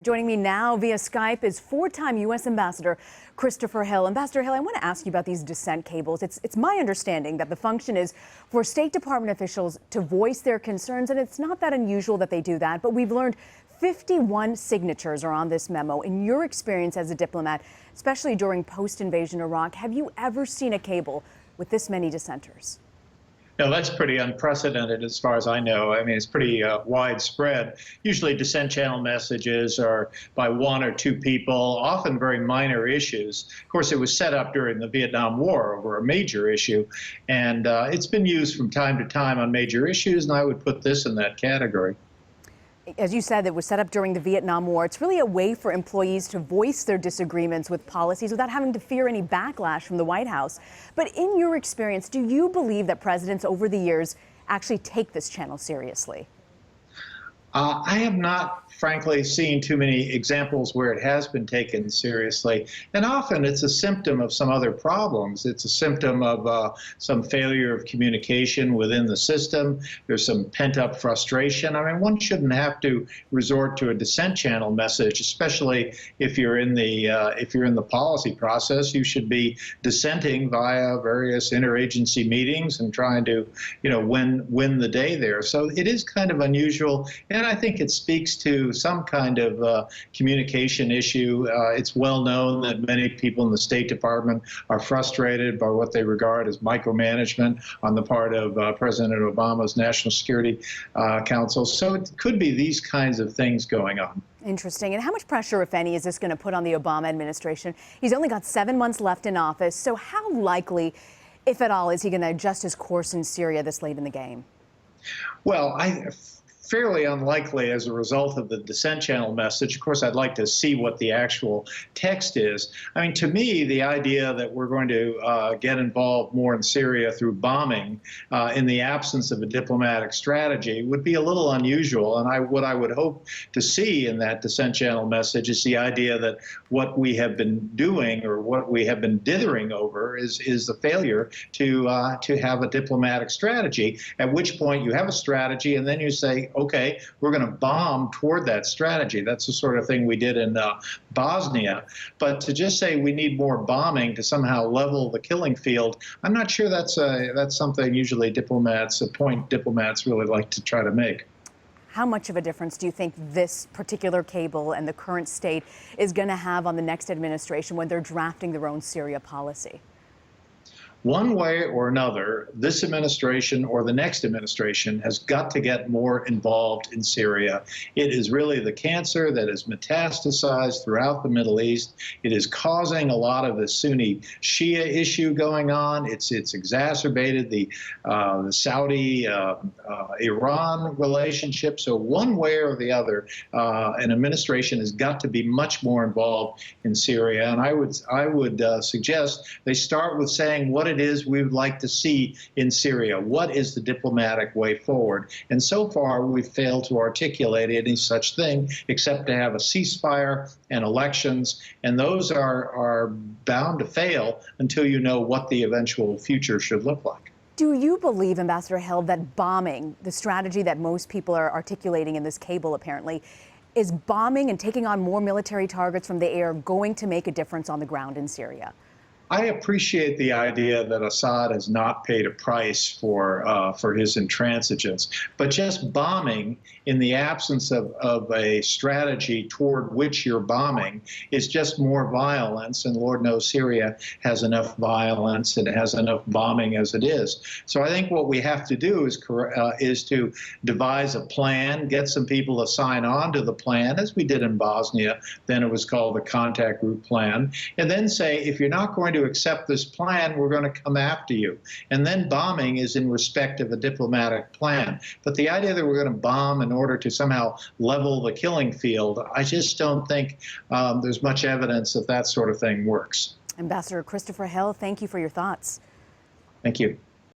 Joining me now via Skype is four-time U.S. Ambassador Christopher Hill. Ambassador Hill, I want to ask you about these dissent cables. It's my understanding that the function is for State Department officials to voice their concerns, and it's not that unusual that they do that, but we've learned 51 signatures are on this memo. In your experience as a diplomat, especially during post-invasion Iraq, have you ever seen a cable with this many dissenters? No, that's pretty unprecedented as far as I know. I mean, it's pretty widespread. Usually dissent channel messages are by one or two people, often very minor issues. Of course, it was set up during the Vietnam War over a major issue, and it's been used from time to time on major issues, and I would put this in that category. As you said, it was set up during the Vietnam War. It's really a way for employees to voice their disagreements with policies without having to fear any backlash from the White House. But in your experience, do you believe that presidents over the years actually take this channel seriously? I have not, frankly, seen too many examples where it has been taken seriously. And often it's a symptom of some other problems. It's a symptom of some failure of communication within the system. There's some pent-up frustration. I mean, one shouldn't have to resort to a dissent channel message, especially if you're in the policy process. You should be dissenting via various interagency meetings and trying to, win the day there. So it is kind of unusual. And I think it speaks to some kind of communication issue. It's well known that many people in the State Department are frustrated by what they regard as micromanagement on the part of President Obama's National Security Council. So it could be these kinds of things going on. Interesting. And how much pressure, if any, is this going to put on the Obama administration? He's only got 7 months left in office. So how likely, if at all, is he going to adjust his course in Syria this late in the game? Well, fairly unlikely as a result of the dissent channel message. Of course, I'd like to see what the actual text is. I mean, to me, the idea that we're going to get involved more in Syria through bombing in the absence of a diplomatic strategy would be a little unusual. And what I would hope to see in that dissent channel message is the idea that what we have been doing or what we have been dithering over is the failure to have a diplomatic strategy, at which point you have a strategy and then you say, okay, we're going to bomb toward that strategy. That's the sort of thing we did in Bosnia. But to just say we need more bombing to somehow level the killing field, I'm not sure that's something usually diplomats really like to try to make. How much of a difference do you think this particular cable and the current state is going to have on the next administration when they're drafting their own Syria policy? One way or another, this administration or the next administration has got to get more involved in Syria. It is really the cancer that is metastasized throughout the Middle East. It is causing a lot of the Sunni-Shia issue going on. It's exacerbated the Saudi-Iran relationship. So one way or the other, an administration has got to be much more involved in Syria. And I would suggest they start with saying what it is we would like to see in Syria. What is the diplomatic way forward? And so far, we've failed to articulate any such thing except to have a ceasefire and elections. And those are bound to fail until you know what the eventual future should look like. Do you believe, Ambassador Hill, that bombing, the strategy that most people are articulating in this cable apparently, is bombing and taking on more military targets from the air going to make a difference on the ground in Syria? I appreciate the idea that Assad has not paid a price for his intransigence, but just bombing in the absence of a strategy toward which you're bombing is just more violence, and Lord knows Syria has enough violence and has enough bombing as it is. So I think what we have to do is to devise a plan, get some people to sign on to the plan, as we did in Bosnia. Then it was called the contact group plan, and then say, if you're not going to accept this plan, we're going to come after you. And then bombing is in respect of a diplomatic plan. But the idea that we're going to bomb in order to somehow level the killing field, I just don't think there's much evidence that that sort of thing works. Ambassador Christopher Hill, thank you for your thoughts. Thank you.